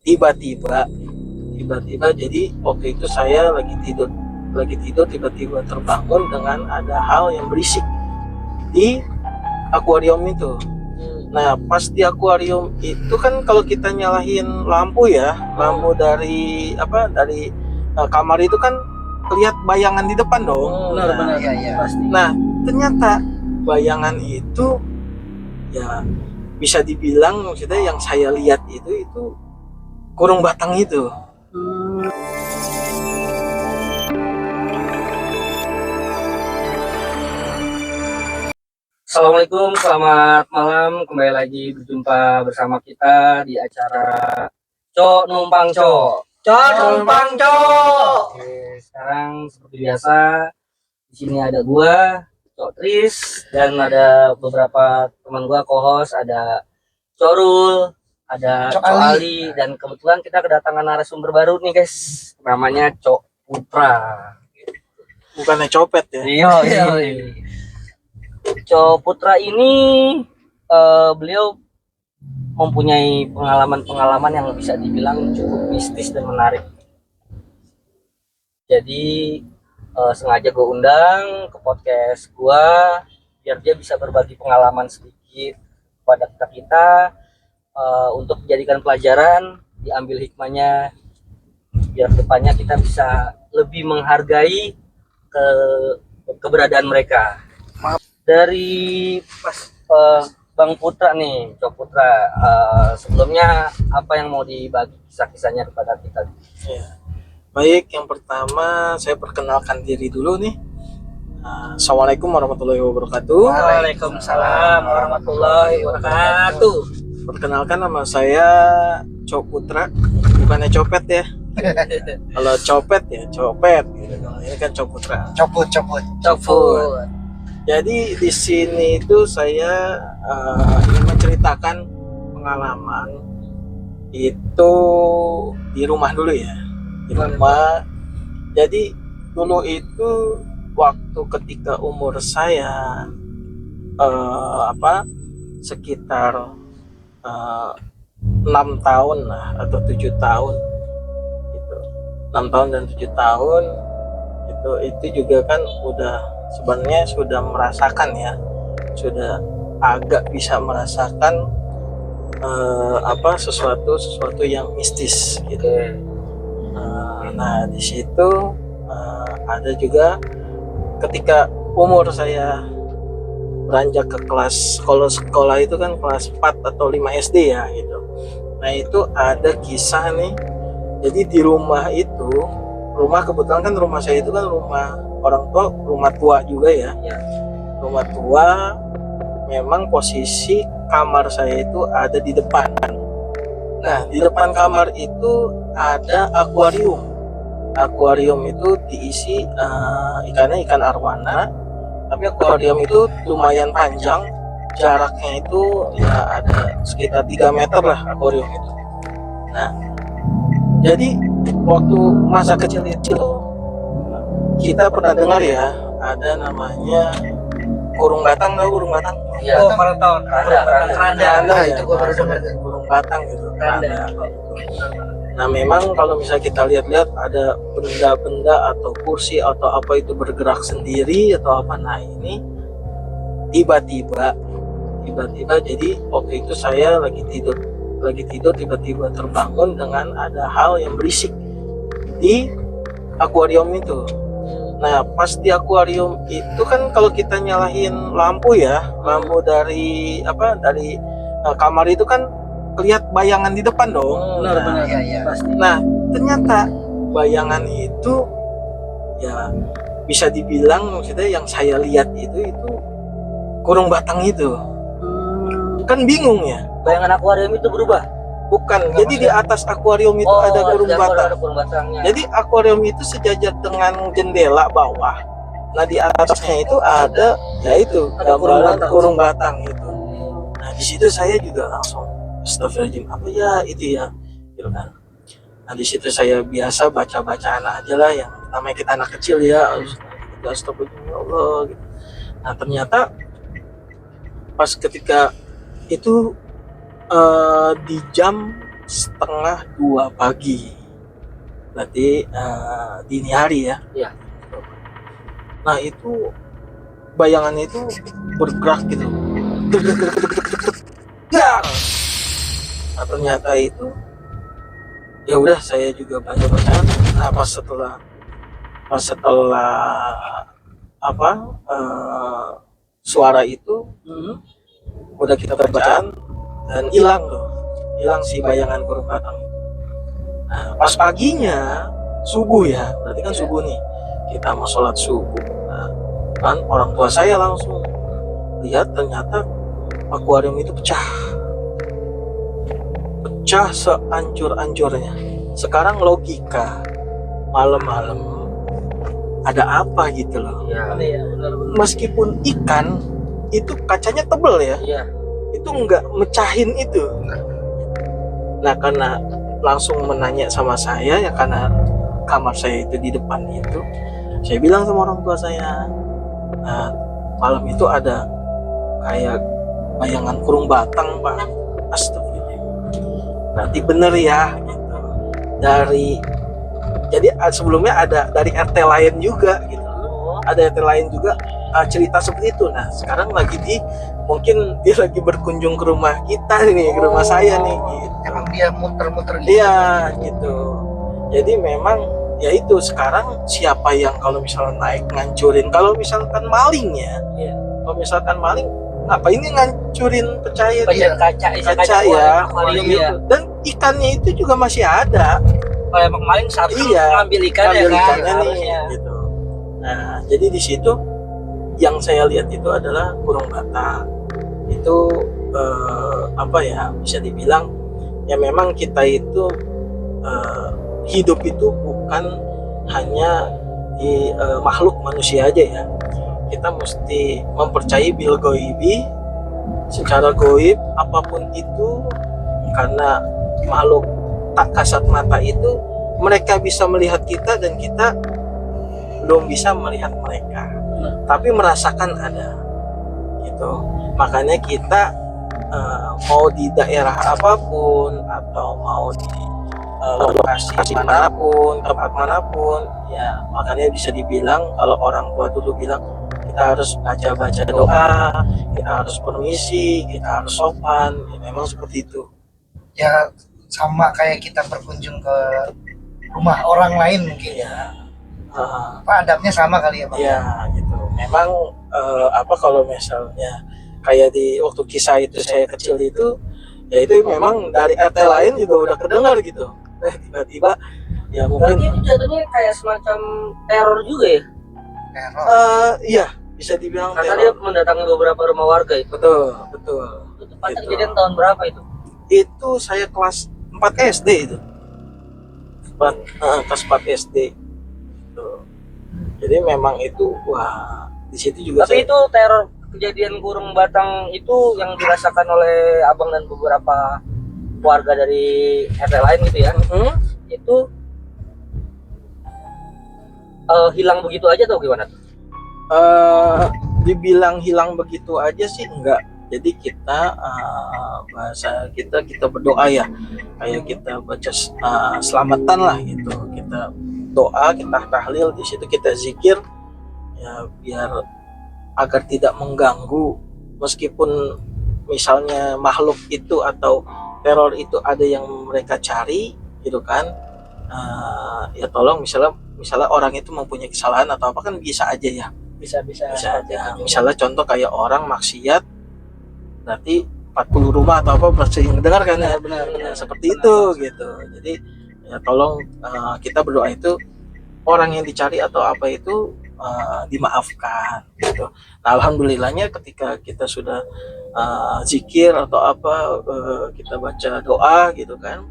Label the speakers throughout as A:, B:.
A: tiba-tiba jadi waktu itu saya lagi tidur tiba-tiba terbangun dengan ada hal yang berisik di akuarium itu. Nah, pas di akuarium itu kan kalau kita nyalahin lampu ya, lampu dari kamar itu kan lihat bayangan di depan dong.
B: Benar ya pasti.
A: Nah, ternyata bayangan itu ya bisa dibilang maksudnya yang saya lihat itu kurung batang itu.
B: Assalamualaikum, selamat malam. Kembali lagi berjumpa bersama kita di acara Cok Numpang Cok. Oke, sekarang seperti biasa di sini ada gua, Cok Tris, dan ada beberapa teman gua co-host, ada Cok Rul, ada Cok Ali, dan kebetulan kita kedatangan narasumber baru nih guys, namanya Cok Putra.
A: Bukannya copet ya?
B: Iya. Cok Putra ini beliau mempunyai pengalaman-pengalaman yang bisa dibilang cukup mistis dan menarik. Jadi sengaja gue undang ke podcast gue biar dia bisa berbagi pengalaman sedikit kepada kita untuk dijadikan pelajaran, diambil hikmahnya biar depannya kita bisa lebih menghargai keberadaan mereka. Dari Bang Putra nih, Cok Putra, sebelumnya apa yang mau dibagi kisah-kisahnya kepada kita?
A: Ya. Baik, yang pertama saya perkenalkan diri dulu nih. Assalamualaikum warahmatullahi wabarakatuh.
B: Waalaikumsalam warahmatullahi wabarakatuh.
A: Perkenalkan, nama saya Cok Putra, bukannya copet ya. Kalau copet ya copet gitu. Kalau ini kan Cok Putra.
B: Coput.
A: Jadi di sini itu saya ingin menceritakan pengalaman itu di rumah dulu ya. Di rumah. Jadi dulu itu waktu ketika umur saya sekitar 6 tahun lah atau 7 tahun gitu. 6 tahun dan 7 tahun itu juga kan sebenarnya sudah merasakan ya, sudah agak bisa merasakan sesuatu yang mistis gitu. Nah di situ ada juga ketika umur saya beranjak ke kelas, kalau sekolah itu kan kelas 4 atau 5 SD ya gitu. Nah itu ada kisah nih. Jadi di rumah kebetulan kan rumah saya itu kan rumah orang tua, rumah tua juga ya. Rumah tua, memang posisi kamar saya itu ada di depan. Nah di depan kamar itu ada akuarium. Akuarium itu diisi ikannya ikan arwana, tapi akuarium itu lumayan panjang, jaraknya itu ya ada sekitar 3 meter lah akuarium itu. Nah jadi waktu masa kecil itu kita pernah dengar ya, ada namanya kurung batang. Tahu kurung batang?
B: Ya, pada tahun keranda
A: itu gua baru dengar kurung batang gitu. Nah memang kalau misalnya kita lihat-lihat ada benda-benda atau kursi atau apa itu bergerak sendiri atau apa. Nah ini tiba-tiba jadi waktu itu saya lagi tidur tiba-tiba terbangun dengan ada hal yang berisik di akuarium itu. Nah pas di akuarium itu kan kalau kita nyalahin lampu ya, lampu dari kamar itu kan lihat bayangan di depan dong.
B: Benar ya pasti.
A: Nah ternyata bayangan itu ya bisa dibilang maksudnya yang saya lihat itu kurung batang itu. Kan bingung ya.
B: Bayangan akuarium itu berubah?
A: Bukan, jadi di atas akuarium itu ada kurung batang. Jadi akuarium itu sejajar dengan jendela bawah. Nah di atasnya itu ada gambaran kurung batang itu. Nah di situ saya juga langsung astagfirullahaladzim, apa ya itu ya gitu kan. Nah di situ saya biasa baca-bacaan aja lah, yang namanya kita anak kecil ya, astagfirullah ya Allah gitu. Nah ternyata pas ketika itu di jam 1:30 pagi. Berarti dini hari ya.
B: Iya.
A: Nah itu bayangannya itu bergerak gitu. Dar. Nah, ternyata itu ya udah saya juga baca-baca. Nah, pas setelah apa suara itu udah kita bacaan dan hilang si bayangan burung batang. Nah, pas paginya subuh ya, berarti kan subuh nih, kita mau sholat subuh. Nah, kan orang tua saya langsung lihat ternyata akuarium itu pecah seancur-ancurnya. Sekarang logika, malam-malam ada apa gitu loh.
B: Iya, benar.
A: Meskipun ikan itu kacanya tebel ya,
B: Iya.
A: itu nggak mecahin itu. Nah karena langsung menanya sama saya ya, karena kamar saya itu di depan itu, saya bilang sama orang tua saya, nah, malam itu ada kayak bayangan kurung batang Pak. Astagfirullah. Berarti bener ya gitu. Jadi sebelumnya ada dari RT lain juga gitu. Ada RT lain juga cerita seperti itu. Nah sekarang mungkin dia lagi berkunjung ke rumah kita nih, ke rumah saya nih gitu.
C: Emang dia muter-muter gitu.
A: Iya gitu. Jadi memang ya itu sekarang siapa yang kalau misalnya naik ngancurin, kalau misalkan maling ya, kalau misalkan maling ngapain ini ngancurin pecahin
B: kaca
A: ya,
B: akuarium
A: gitu.
B: ya.
A: Dan ikannya itu juga masih ada.
B: Kalau emang maling seharusnya
A: Iya,
B: ngambil ikan ya
A: ngambil
B: kan,
A: ikannya nih,
B: harusnya.
A: gitu. Nah jadi di situ yang saya lihat itu adalah burung batang. Itu apa ya, bisa dibilang ya memang kita itu hidup itu bukan hanya di makhluk manusia aja ya. Kita mesti mempercayai bil goibi, secara goib apapun itu, karena makhluk tak kasat mata itu mereka bisa melihat kita dan kita belum bisa melihat mereka, tapi merasakan ada gitu. Makanya kita mau di daerah apapun atau mau di lokasi manapun, tempat manapun ya, makanya bisa dibilang kalau orang tua dulu bilang kita harus baca doa, kita harus permisi, kita harus sopan ya, memang seperti itu
C: Ya sama kayak kita berkunjung ke rumah orang lain mungkin ya. Apa adabnya sama kali ya Bang?
A: ya gitu. Memang apa kalau misalnya kayak di waktu kisah itu saya kecil itu ya, itu memang dari RT lain juga udah kedengar gitu. Tiba-tiba ya mungkin
B: Berarti itu jatuhnya kayak semacam teror juga ya?
C: Teror.
A: iya bisa dibilang
B: Karena
A: teror.
B: dia mendatangi beberapa rumah warga itu.
A: Betul.
B: Itu tepatnya
A: Gitu.
B: kejadian tahun berapa itu?
A: Itu saya kelas 4 SD itu. Kelas 4 SD. Tuh. Jadi memang itu wah, di situ juga
B: Tapi itu teror kejadian burung batang itu yang dirasakan oleh abang dan beberapa warga dari RT lain gitu ya. Itu hilang begitu aja atau gimana?
A: dibilang hilang begitu aja sih enggak. Jadi kita bahasa kita berdoa ya, kayak kita baca selamatan lah gitu. Kita doa, kita tahlil, di situ kita zikir ya, biar agar tidak mengganggu. Meskipun misalnya makhluk itu atau teror itu ada yang mereka cari gitu kan, ya tolong misalnya orang itu mempunyai kesalahan atau apa kan bisa aja ya, bisa aja. Misalnya contoh kayak orang maksiat, berarti 40 rumah atau apa berarti dengar kan ya,
B: Benar.
A: ya, seperti itu gitu. Jadi ya tolong kita berdoa itu orang yang dicari atau apa itu dimaafkan gitu. Nah, alhamdulillahnya ketika kita sudah zikir atau apa, kita baca doa gitu kan,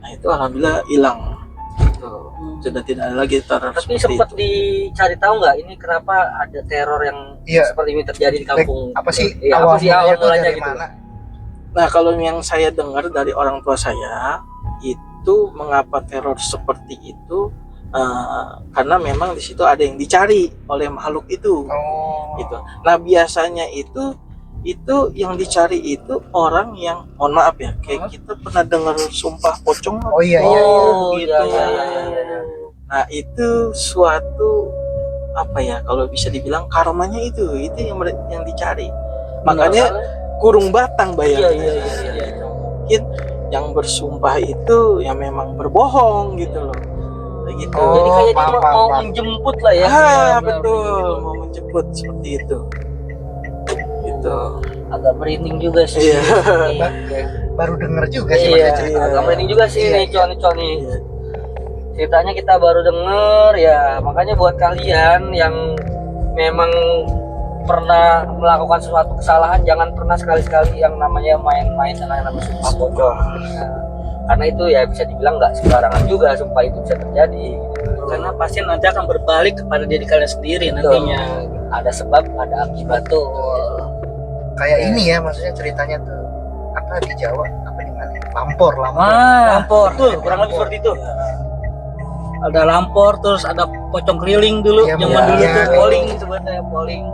A: nah itu alhamdulillah hilang gitu. Sudah tidak ada lagi teror.
B: Tapi
A: seperti
B: sempat
A: itu.
B: dicari tahu nggak ini kenapa ada teror yang
C: Iya.
B: seperti ini terjadi di kampung?
C: Apa sih
B: Iya, apa sih awal
C: mulanya tuh
B: mulanya
C: dari
B: gitu?
C: mana?
A: Nah, kalau yang saya dengar dari orang tua saya itu, mengapa teror seperti itu, karena memang di situ ada yang dicari oleh makhluk itu
C: Oh.
A: gitu. Nah, biasanya itu itu yang dicari itu orang yang, mohon maaf ya, kayak kita pernah dengar sumpah pocong nggak?
C: Oh iya iya.
B: Oh
A: gitu.
B: iya.
A: Nah itu suatu apa ya, kalau bisa dibilang karmanya itu yang dicari. Makanya kurung batang bayarnya.
B: Iya.
A: Mungkin yang bersumpah itu yang memang berbohong gitu loh. Gitu.
C: Oh,
B: Jadi kayak dia
C: paham.
B: mau menjemput lah ya.
A: Betul, mau menjemput seperti itu. Gitu.
B: Agak merinding juga sih.
A: Iya.
C: Baru denger juga sih
B: Iya,
C: Mas cerita.
B: agak merinding juga sih
C: Iya,
B: nih
C: iya.
B: Coni. Ceritanya kita baru denger ya, makanya buat kalian yang memang pernah melakukan sesuatu kesalahan, jangan pernah sekali-sekali yang namanya main-main dengan nama sumpah pocong. Nah, karena itu ya bisa dibilang nggak sembarangan juga sumpah itu bisa terjadi.
D: Karena pasti nanti akan berbalik kepada diri kalian sendiri nantinya.
B: Ada sebab, ada akibat tuh.
C: Kayak ini ya, maksudnya ceritanya tuh apa di Jawa, apa di mana? Lampor.
D: Lampor. Betul, kurang lebih seperti itu. Ada lampor, terus ada pocong keliling dulu,
C: Iya,
D: zaman dulu
C: iya.
D: tuh polling sebenarnya polling.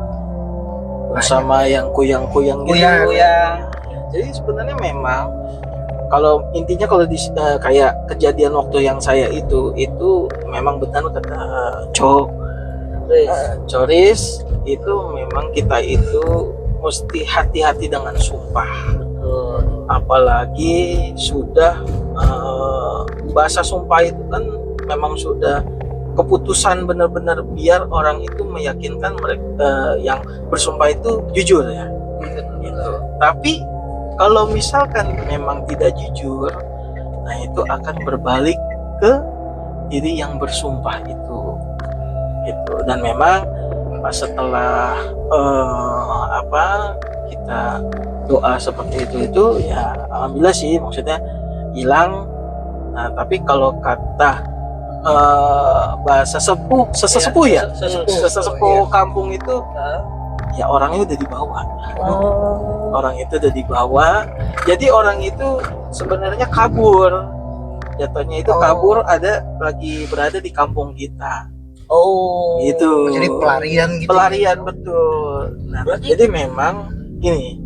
A: Sama yang kuyang-kuyang gitu.
C: Kuyang.
A: Jadi sebenarnya memang kalau intinya kalau kayak kejadian waktu yang saya itu memang benar kata Coris itu memang kita itu mesti hati-hati dengan sumpah. Apalagi sudah bahasa sumpah itu kan memang sudah keputusan benar-benar biar orang itu meyakinkan mereka yang bersumpah itu jujur ya. Gitu. Tapi kalau misalkan memang tidak jujur, nah itu akan berbalik ke diri yang bersumpah itu. Gitu. Dan memang pas setelah kita doa seperti itu ya alhamdulillah sih, maksudnya hilang. Nah tapi kalau kata bahasa sesepuh ya, sesepuh kampung itu ya orangnya udah dibawa. Orang itu udah dibawa, jadi orang itu sebenarnya kabur, jatuhnya itu kabur, ada lagi berada di kampung kita. Gitu.
C: Jadi pelarian gitu.
A: Pelarian betul. Nah, jadi memang ini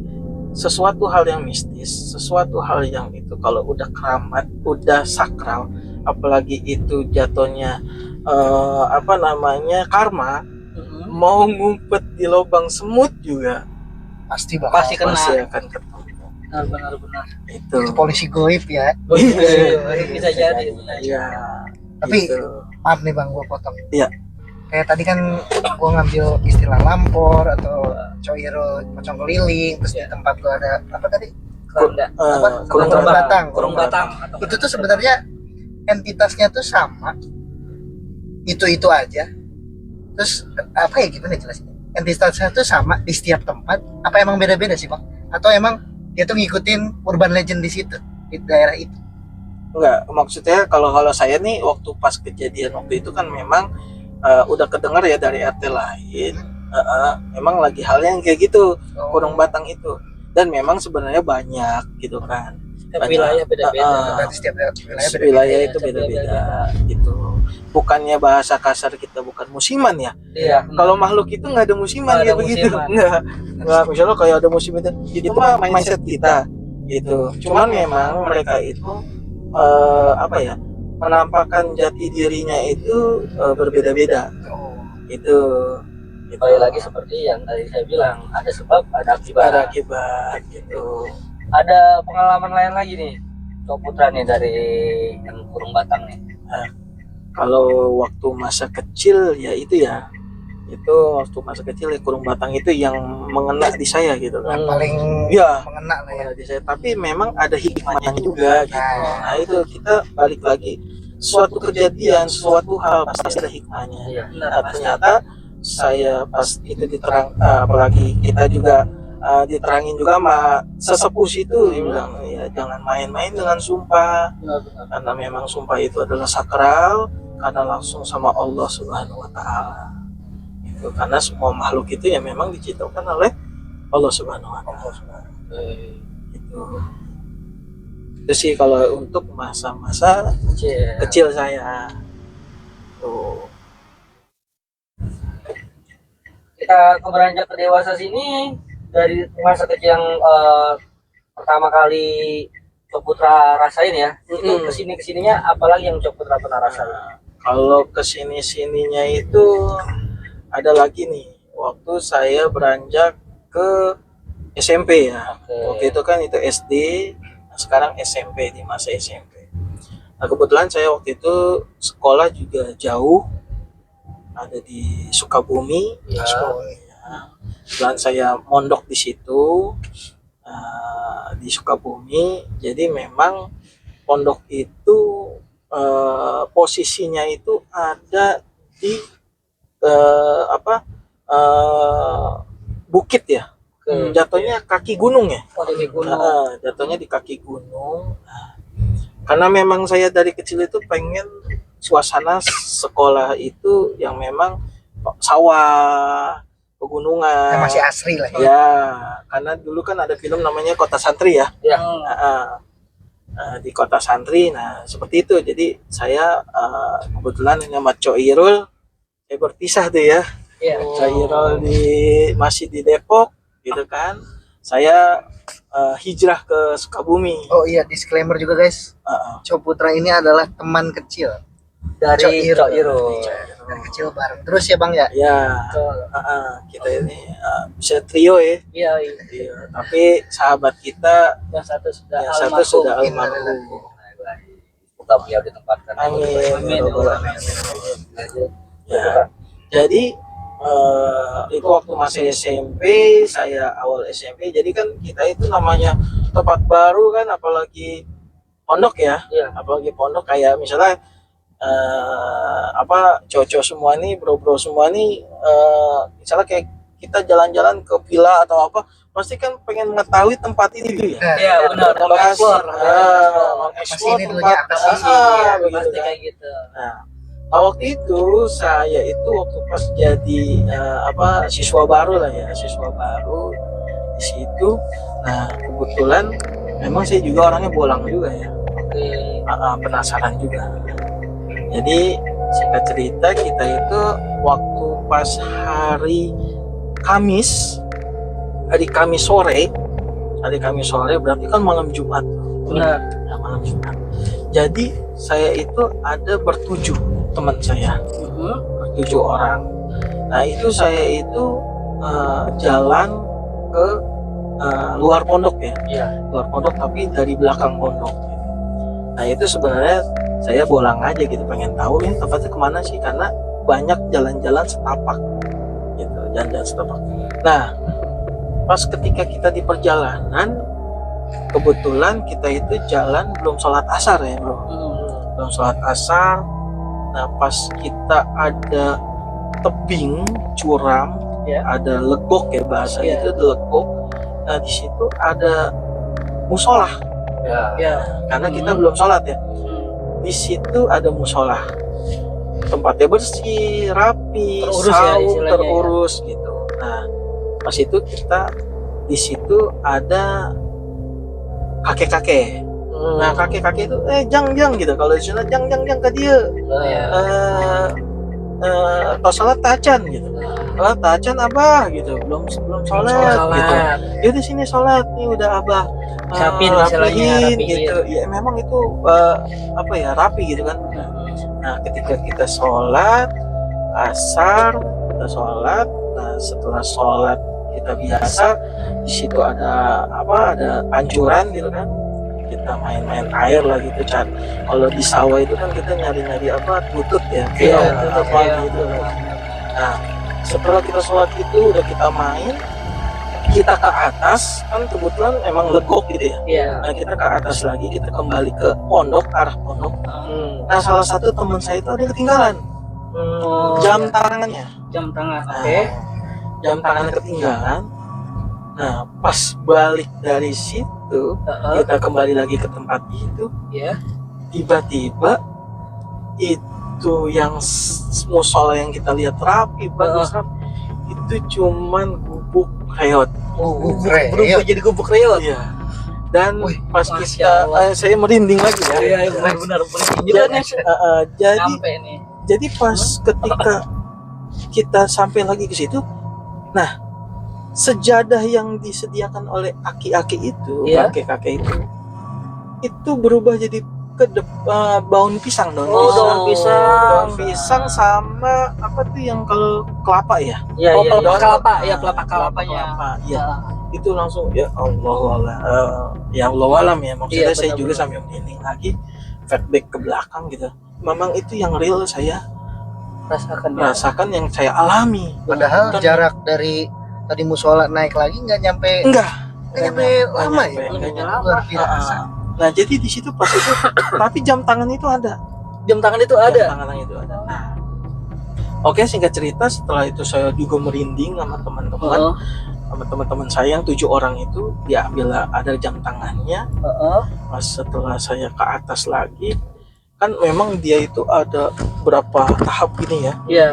A: sesuatu hal yang mistis, sesuatu hal yang itu kalau udah keramat, udah sakral, apalagi itu jatuhnya karma, mau ngumpet di lubang semut juga
C: Pasti bakal.
D: Pasti kena.
A: pasti akan ketemu.
D: Benar.
A: Itu
C: Polisi goib ya.
D: Bisa jadi.
A: Iya.
C: Tapi
A: gitu.
C: maaf nih Bang, gua potong.
A: Iya.
C: Kayak tadi kan gua ngambil istilah lampor atau coiro, pocong keliling, terus di tempat gua ada apa tadi? Kurung batang.
D: Kurung batang.
C: Itu tuh sebenarnya entitasnya tuh sama. Itu aja. Terus apa ya, gimana jelasinnya? Entitasnya tuh sama di setiap tempat. Apa emang beda-beda sih Bang? Atau emang dia tuh ngikutin urban legend di situ, di daerah itu?
A: Enggak, maksudnya kalau saya nih waktu pas kejadian waktu itu kan memang udah kedengar ya dari RT lain, memang lagi hal yang kayak gitu, kurung batang itu, dan memang sebenarnya banyak gitu kan.
D: Setiap wilayah beda-beda.
C: Berarti setiap
A: wilayah itu beda-beda gitu. Bukannya bahasa kasar kita bukan musiman ya.
B: Iya.
A: Kalau makhluk itu nggak ada musiman
B: Nggak
A: ya
B: ada
A: begitu.
B: musiman.
A: Nggak, misalnya kayak ada musim itu mah mindset kita gitu. Cuman memang mereka itu menampakkan jati dirinya itu berbeda-beda. Itu
B: Kembali lagi seperti yang tadi saya bilang, ada sebab, ada akibat.
A: ada akibat gitu.
B: Ada pengalaman lain lagi nih, Cok Putra nih dari yang kurung batang nih.
A: Kalau waktu masa kecil ya itu waktu masa kecil ya kurung batang itu yang mengena di saya gitu kan.
C: paling
A: Ya,
C: mengena lah ya.
A: di saya. Tapi memang ada hikmahnya juga gitu. Nah itu kita balik lagi, suatu kejadian, suatu hal pasti ada hikmahnya.
B: Iya.
A: Nah, ternyata saya pas itu apalagi kita juga diterangin juga sama sesepuh itu, dia bilang ya jangan main-main dengan sumpah, karena memang sumpah itu adalah sakral, karena langsung sama Allah Subhanahu Wa Taala. Itu karena semua makhluk itu ya memang diciptakan oleh Allah Subhanahu Wa Taala. Itu sih kalau untuk masa-masa kecil saya. Tuh.
B: Kita beranjak ke dewasa sini, dari masa kecil yang pertama kali Cok Putra rasain ya, itu kesininya apalagi yang Cok Putra pernah rasain?
A: Kalau kesini-sininya itu ada lagi nih, waktu saya beranjak ke SMP ya. Waktu itu kan itu SD, nah sekarang SMP, di masa SMP. Nah kebetulan saya waktu itu sekolah juga jauh, ada di Sukabumi.
B: Ya.
A: Dan saya mondok di situ, di Sukabumi. Jadi memang pondok itu posisinya itu ada di bukit ya. Jatuhnya kaki gunung ya.
B: Oh, dari gunung.
A: Jatuhnya di kaki gunung. Nah, karena memang saya dari kecil itu pengen suasana sekolah itu yang memang sawah, pegunungan.
C: Yang masih asri lah ya.
A: Ya, karena dulu kan ada film namanya Kota Santri ya.
B: Ya.
A: Di Kota Santri, nah seperti itu. Jadi saya kebetulan sama Cok Irul, saya berpisah tuh ya.
B: Iya.
A: Cok Irul masih di Depok, gitu kan. Saya hijrah ke Sukabumi.
C: Oh iya, disclaimer juga guys. Cok Putra ini adalah teman kecil
B: Dari Cok Irul.
C: dari kecil bareng terus ya Bang ya.
A: Ya, kita ini bisa trio ya.
B: Iya.
A: Iya, tapi sahabat kita
B: Yang satu sudah
A: yang satu sudah almarhum.
B: Semoga beliau ditempatkan.
A: Amin.
B: Amin.
A: Ya, jadi itu waktu masih SMP, saya awal SMP. Jadi kan kita itu namanya tempat baru kan, apalagi pondok ya.
B: Iya.
A: Apalagi pondok kayak misalnya cowok-cowok semua nih, bro-bro semua nih, misalnya kayak kita jalan-jalan ke villa atau apa, pasti kan pengen mengetahui tempat ini tuh ya.
B: Iya, benar.
A: Mengeksplor,
C: Masih ini dulunya apa sih?
A: begitu
B: Pasti
A: kan.
B: kayak gitu.
A: Nah, waktu itu saya itu waktu pas jadi siswa baru lah ya, siswa baru di situ. Nah, kebetulan memang saya juga orangnya bolang juga ya.
B: Oke.
A: Penasaran juga. Jadi singkat cerita, kita itu waktu pas hari Kamis sore berarti kan malam Jumat.
B: Benar.
A: Ya, malam Jumat. Jadi saya itu ada bertujuh teman saya, bertujuh orang. Nah itu saya itu jalan ke luar pondok ya.
B: Iya.
A: Luar pondok tapi dari belakang pondok. Nah itu sebenarnya saya bolang aja gitu, pengen tahu ini tempatnya kemana sih, karena banyak jalan-jalan setapak gitu, jalan-jalan setapak. Nah pas ketika kita di perjalanan, kebetulan kita itu jalan belum sholat asar ya bro, belum sholat asar. Nah pas kita ada tebing curam,
B: Ya.
A: ada legok ya bahasa
B: Ya.
A: itu, legok. Nah di situ ada musola.
B: Ya.
A: Karena kita belum sholat ya, di situ ada musola, tempatnya bersih, rapi,
B: Terurus ya,
A: saung,
B: istilahnya
A: terurus gitu. Nah pas itu kita di situ ada kakek-kakek. Nah kakek-kakek itu jang gitu, kalau di sana jang ke dia,
B: Oh, ya.
A: tos sholat tacan gitu. Sholat tacan abah gitu, belum sholat gitu. Ya di sini sholat nih udah abah
B: Siapin istilahnya, rapiin.
A: gitu. Ya memang itu rapi gitu kan. Nah ketika kita sholat asar, kita sholat. Nah setelah sholat kita biasa di situ ada anjuran gitu kan. Kita main-main air lah gitu, Chan. Kalau di sawah itu kan kita nyari-nyari tutut ya,
B: Iya,
A: gitu. Nah, setelah kita sholat itu udah kita main, kita ke atas kan kebetulan emang legok gitu ya.
B: Iya.
A: Nah, kita ke atas lagi, kita kembali ke pondok, arah pondok. Nah, salah satu teman saya itu ada yang ketinggalan jam tangannya.
B: Jam tangan.
A: Nah,
B: Oke.
A: jam tangan ketinggalan. Nah, pas balik dari situ, kita kembali lagi ke tempat itu.
B: Ya.
A: Tiba-tiba itu yang musola yang kita lihat rapi bagus, itu cuman gubuk reot.
C: Gubuk
B: Berubah
C: reot.
B: jadi gubuk reot.
A: Iya. Dan
C: Wih,
A: pas
B: Masya
A: kita
B: Allah.
A: saya merinding lagi ya.
B: Iya, benar-benar juga nih.
A: Jadi
B: Sampai nih.
A: pas ketika kita sampai lagi ke situ, nah sejadah yang disediakan oleh aki-aki itu,
D: Iya.
A: kakek-kakek itu berubah jadi daun pisang, daun
D: Oh, daun pisang.
A: daun pisang sama apa tuh yang kalau kelapa ya?
B: Iya,
D: Oh,
B: iya,
D: kelapa
B: iya.
D: kelapa ya, kelapa kelapanya.
A: Kelapa, iya. Itu langsung ya Allah alam ya, maksudnya
D: Iya,
A: saya
D: benar-benar.
A: juga sambil merinding lagi, feedback ke belakang gitu. Memang itu yang real saya rasakan, yang saya alami.
C: Padahal
A: Kan-
C: jarak dari tadi musola naik lagi nggak nyampe
A: Enggak
C: lama
A: nyampe,
C: ya.
A: enggak
D: nyampe.
C: Luar biasa.
A: Nah jadi di situ pas itu, tapi jam tangan itu ada.
D: Jam tangan itu
A: Jam
D: ada.
A: tangan itu ada. Nah, oke, singkat cerita, setelah itu saya juga merinding sama teman-teman,
D: Heeh.
A: sama teman-teman saya yang 7 orang itu, dia ambil ada jam tangannya.
D: Heeh.
A: Pas setelah saya ke atas lagi, kan memang dia itu ada berapa tahap gini ya,
D: Iya.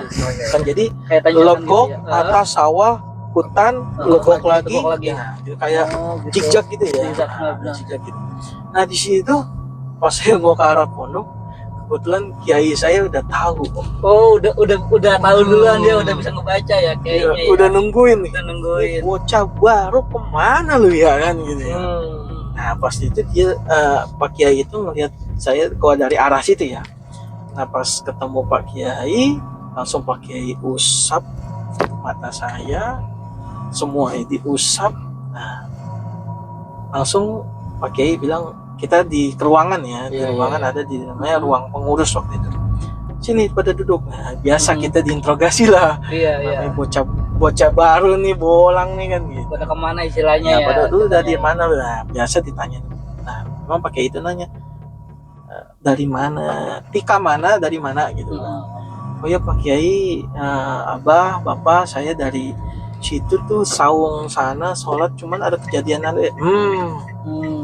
A: kan jadi
D: Kayak tanjakan
A: legok,
D: gitu ya.
A: atas sawah, hutan, legok lagi,
D: legok lagi.
A: ya, gitu, kayak
D: Oh, gitu.
A: zigzag gitu ya.
D: Zigzag,
A: Nah,
D: benar.
A: zigzag gitu. Nah di situ pas saya mau ke arah pondok, kebetulan kiai saya udah tahu,
D: Oh, udah tahu duluan, dia udah bisa ngebaca ya kayaknya.
A: ya, udah nungguin nih.
D: Udah nungguin.
A: Bocah baru kemana lu ya kan gitu ya.
D: Hmm.
A: Nah pas itu dia Pak Kiai itu ngelihat saya kok dari arah situ ya. Nah pas ketemu Pak Kiai, langsung Pak Kiai usap mata saya, semua diusap. Nah langsung Pak Kiai bilang, kita di ruangan ya, di
B: Iya,
A: ruangan
B: iya.
A: ada di namanya ruang pengurus waktu itu. Sini pada duduk. Nah, biasa
D: Hmm.
A: kita diinterogasi lah.
D: Iya, iya.
A: Namanya bocah baru nih, bolang nih kan gitu.
D: Pada kemana istilahnya
A: Ya,
D: ya?
A: pada dulu dari
D: Katanya.
A: mana lah, biasa ditanya. Nah, memang pakai itu nanya, dari mana, tika mana, dari mana gitu.
D: Hmm.
A: Oh ya Pak Kiai, Abah, Bapak, saya dari situ tuh saung sana sholat, cuman ada kejadian ada.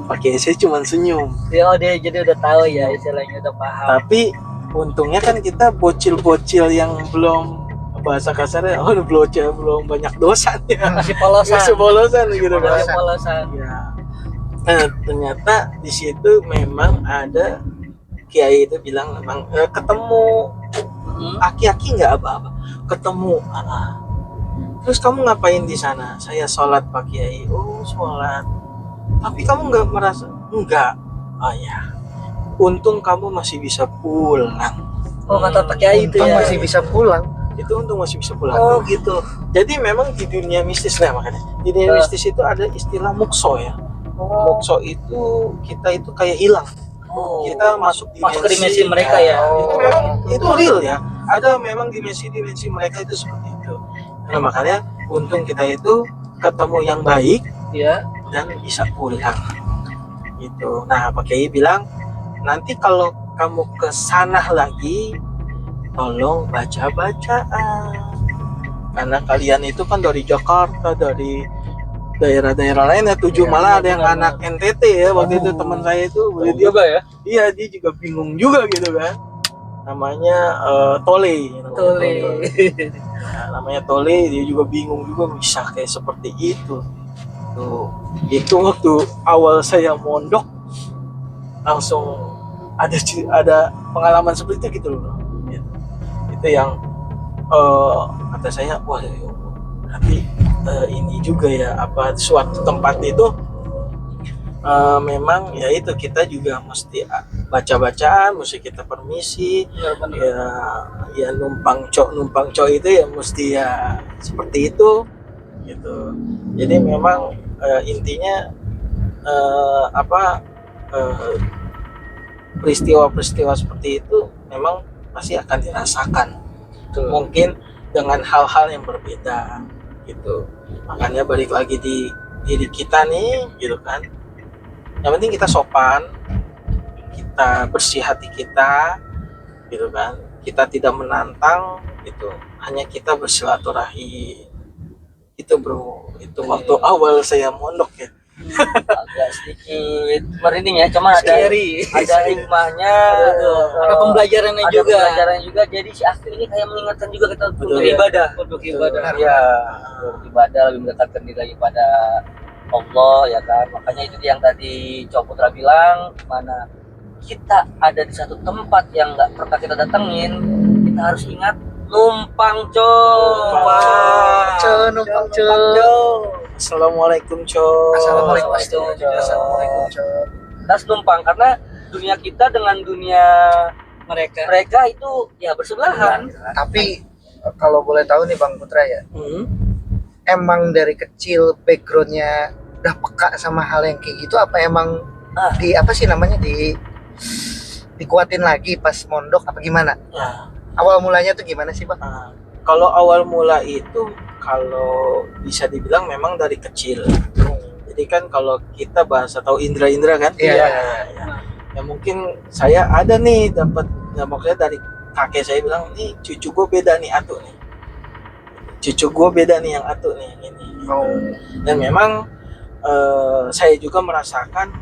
A: Pak Kiai saya cuman senyum.
D: Ya, oh, dia jadi udah tahu ya istilahnya, udah paham.
A: Tapi untungnya kan kita bocil-bocil yang belum, bahasa kasarnya, bocil belum banyak dosa ya.
D: Masih polosan.
A: Masih bolosan gitu kan.
D: Masih polosan.
A: Ya. Nah, ternyata di situ memang ada kiai itu bilang memang ketemu
D: Hmm.
A: aki-aki nggak apa-apa, ketemu. Terus kamu ngapain di sana? Saya sholat Pak Kiai. Oh sholat. Tapi kamu nggak merasa? Enggak. Oh ya. Untung kamu masih bisa pulang.
D: Oh, kata Pak Kiai itu
C: Untung
D: ya.
C: masih bisa pulang.
A: Itu untung masih bisa pulang.
D: Oh, gitu.
A: Jadi memang di dunia mistis lah, makanya di dunia mistis itu ada istilah mukso ya. Mokso itu kita itu kayak hilang.
D: Oh.
A: Kita masuk
D: Masuk ke dimensi mereka ya.
A: Itu memang itu real ya. Ada memang dimensi-dimensi mereka itu seperti itu. Nah, makanya untung kita itu ketemu yang baik
D: Iya.
A: dan bisa pulang. Gitu. Nah, Pak Kiai bilang, nanti kalau kamu ke sana lagi, tolong baca bacaan. Karena kalian itu kan dari Jakarta, dari daerah-daerah lain ya, 7
D: Iya,
A: malah ada yang
D: benar-benar.
A: anak NTT ya, waktu itu teman saya itu dia
B: Juga ya.
A: iya dia juga bingung juga gitu kan, namanya Tole.
D: Tole.
A: Nah, namanya Tole, dia juga bingung juga bisa kayak seperti itu. Tuh, itu waktu awal saya mondok langsung ada pengalaman seperti itu gitu loh. Gitu. Itu yang kata saya, wah ya Allah, berarti ini juga ya, apa suatu tempat itu memang ya itu kita juga mesti baca-bacaan, mesti kita permisi ya numpang cok itu ya mesti ya seperti itu gitu. Jadi memang intinya peristiwa-peristiwa seperti itu memang pasti akan dirasakan. Mungkin dengan hal-hal yang berbeda gitu. Makanya balik lagi di diri kita nih gitu kan. Yang penting kita sopan, kita bersih hati kita gitu kan. Kita tidak menantang gitu. Hanya kita bersilaturahmi. Itu bro, itu waktu awal saya mondok ya.
B: Agak sedikit merinding ya, cuma ada
D: Scary.
B: hikmahnya,
D: Ada pembelajarannya
B: ada
D: juga.
B: pembelajaran juga. Jadi si Akil ini kayak mengingatkan juga kita untuk
A: Betul.
B: beribadah,
D: Untuk ibadah.
B: ya, beribadah lebih mendekatkan diri lagi pada Allah ya kan. Makanya itu yang tadi Cok Putra bilang, mana kita ada di satu tempat yang nggak pernah kita datengin, kita harus ingat Numpang
C: Numpang co.
A: Assalamualaikum co.
C: Assalamualaikum.
B: Assalamualaikum.
C: Assalamualaikum co.
B: Das numpang karena dunia kita dengan dunia mereka itu ya bersebelahan.
C: Tapi kalau boleh tahu nih Bang Putra ya,
A: Hmm.
C: emang dari kecil backgroundnya udah peka sama hal yang kayak gitu, apa emang di apa sih namanya dikuatin lagi pas mondok apa gimana?
A: Nah,
C: Awal mulanya tuh gimana sih Bang?
A: kalau awal mula itu kalau bisa dibilang memang dari kecil. Jadi kan kalau kita bahasa tahu indra-indra kan?
C: Iya.
A: Ya mungkin saya ada nih dapat, ya maksudnya dari kakek saya bilang nih cucu gue beda nih atuh nih. Cucu gue beda nih yang atuh nih ini. Dan memang saya juga merasakan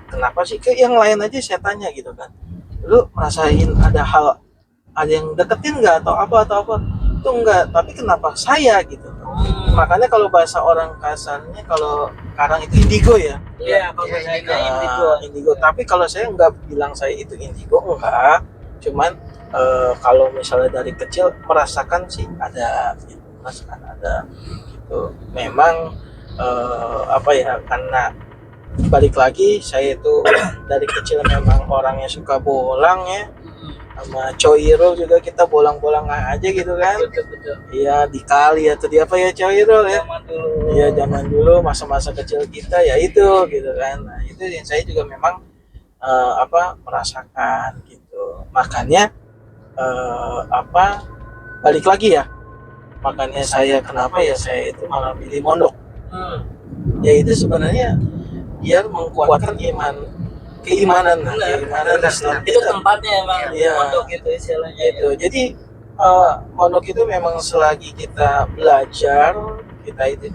A: kenapa sih ke yang lain aja saya tanya gitu kan. Lu merasain ada yang deketin nggak atau apa itu enggak, tapi kenapa saya gitu. Makanya kalau bahasa orang kasarnya kalau sekarang itu indigo ya.
B: Iya, kalau saya indigo.
A: Indigo. Tapi kalau saya nggak bilang saya itu indigo, enggak. Cuman kalau misalnya dari kecil merasakan sih ada, gitu. Merasakan ada. Gitu. Memang apa ya? Karena balik lagi saya itu dari kecil memang orangnya suka bolang ya. Sama Coirul juga kita bolang-bolang aja gitu kan.
B: Betul.
A: Iya di kali atau di apa ya Coirul ya.
B: Zaman dulu.
A: Iya zaman dulu masa-masa kecil kita ya itu gitu kan. Nah itu yang saya juga memang merasakan gitu. Makanya balik lagi ya. Makanya saya kenapa ya saya itu malah pilih mondok. Ya itu sebenarnya biar menguatkan keimanan Islam
B: Itu tempatnya emang
A: Iya.
B: mondok gitu istilahnya.
A: gitu. Jadi mondok itu memang selagi kita belajar kita itu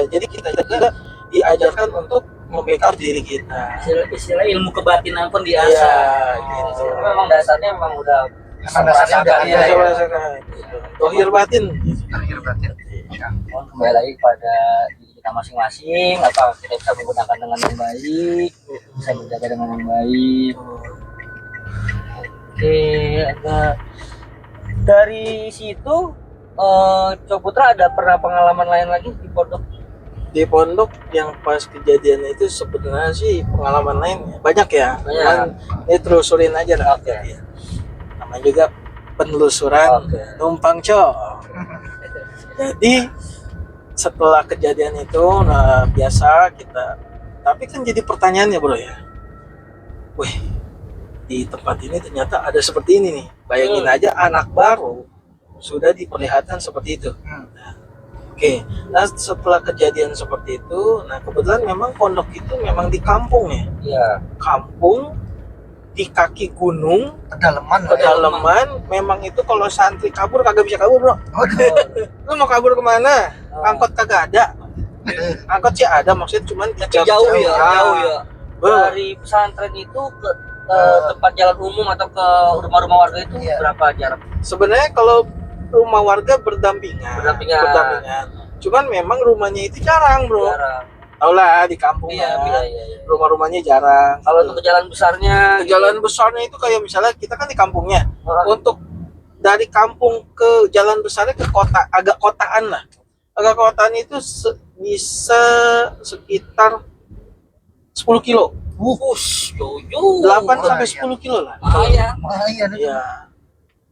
A: jadi kita juga diajarkan untuk membackup diri kita.
B: Istilah ilmu kebatinan pun
A: Iya,
B: diasah.
A: gitu.
B: Memang dasarnya memang udah
C: Dasarnya udah ada
B: ya.
C: ya.
A: Merasakan gitu. Dohir batin.
C: Akhir berarti.
B: Kembali lagi pada diri kita masing-masing, apa kita bisa menggunakan dengan yang baik, bisa menjaga dengan yang baik. Oke, dari situ Cok Putra ada pernah pengalaman lain lagi di pondok?
A: Di pondok yang pas kejadian itu sebenarnya sih pengalaman lainnya banyak ya.
B: Banyak.
A: Cuman ini telusurin aja lah.
B: Oke.
A: Ya. Namanya juga penelusuran
B: Oke.
A: numpang cok. Jadi setelah kejadian itu, nah biasa kita, tapi kan jadi pertanyaannya bro ya, wih di tempat ini ternyata ada seperti ini nih. Bayangin aja anak baru sudah diperlihatkan seperti itu. Oke, nah setelah kejadian seperti itu, nah kebetulan memang pondok itu memang di kampung ya,
B: Iya.
A: kampung di kaki gunung,
C: Pedalaman.
A: pedalaman. Memang itu kalau santri kabur kagak bisa kabur bro. Lu mau kabur kemana? Angkot kagak ada. Angkot sih ada, maksudnya cuman
B: Jauh ya.
A: Bro,
B: Dari pesantren itu ke tempat jalan umum atau ke rumah-rumah warga itu
C: Iya.
B: berapa jarak?
A: sebenarnya kalau rumah warga berdampingan. Cuman memang rumahnya itu jarang bro.
B: Jarak.
A: Tau lah di kampung
B: Iya.
A: kan. Rumah-rumahnya jarang.
B: Kalau untuk ke jalan besarnya,
A: jalan besarnya itu kayak misalnya kita kan di kampungnya.
B: gitu.
A: Untuk dari kampung ke jalan besarnya ke kota, agak kotaan lah. Agak kotaan itu bisa sekitar 10 kilo.
B: Jauh.
A: 8 sampai 10 kilo lah.
B: Lumayan.
C: Lumayan.
A: Iya.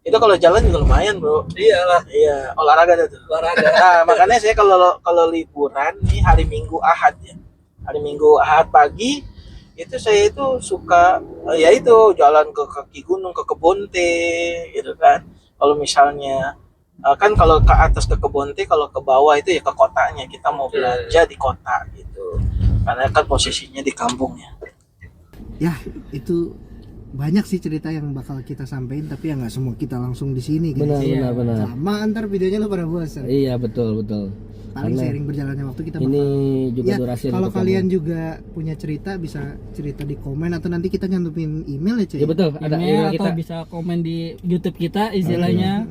A: Itu kalau jalan juga lumayan, Bro.
B: Iyalah.
A: Iya, olahraga dah tuh.
B: Olahraga.
A: Nah, makanya saya kalau liburan nih hari Minggu Ahad ya. Hari Minggu Ahad pagi itu saya itu suka ya itu jalan ke kaki gunung, ke kebun teh gitu kan. Kalau misalnya kan kalau ke atas ke kebun teh, kalau ke bawah itu ya ke kotanya. Kita mau belanja di kota gitu. Karena kan posisinya di kampungnya.
E: Ya itu banyak sih cerita yang bakal kita sampaikan, tapi ya nggak semua kita langsung di sini gitu.
F: Benar.
E: Sama antar videonya lo pada bosan.
F: Iya betul.
E: Paling
F: Karena
E: seiring berjalannya waktu kita
F: Ini
E: bakal
F: juga
E: ya,
F: durasi
E: kalau
F: untuk
E: kalian
F: kamu.
E: juga punya cerita bisa cerita di komen atau nanti kita nyantumin email ya cuy.
F: Ya betul, ada
G: email
F: email
G: atau
F: kita.
G: bisa komen di YouTube kita istilahnya.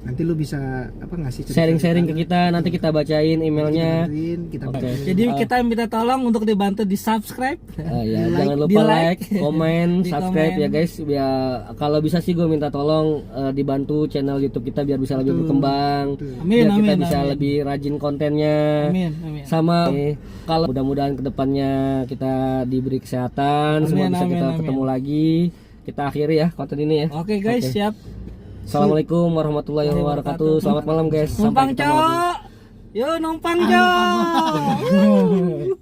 E: nanti lu bisa ngasih cerita
F: sharing-sharing ke kita, nanti kita bacain emailnya.
E: kita
F: Oke.
E: bantuin.
D: Jadi kita minta tolong untuk dibantu di subscribe.
F: Ya,
E: Di
F: jangan
E: like,
F: lupa
D: di like,
F: like, komen,
D: di
F: subscribe
D: komen.
F: ya guys. Ya kalau bisa sih gue minta tolong dibantu channel YouTube kita biar bisa lebih
E: Betul.
F: berkembang.
E: Betul.
D: Amin,
F: Biar kita
D: amin,
F: bisa
D: amin.
F: lebih rajin kontennya.
D: Amin, amin.
F: Sama kalau mudah-mudahan kedepannya kita diberi kesehatan, semua
D: Amin,
F: bisa
D: amin,
F: kita
D: amin.
F: ketemu lagi. Kita akhiri ya konten ini ya.
D: Oke guys,
F: Oke.
D: siap.
F: Assalamualaikum warahmatullahi wabarakatuh. Selamat malam guys.
D: Numpang
F: Sampai ketemu lagi.
D: cok. Yo numpang cok.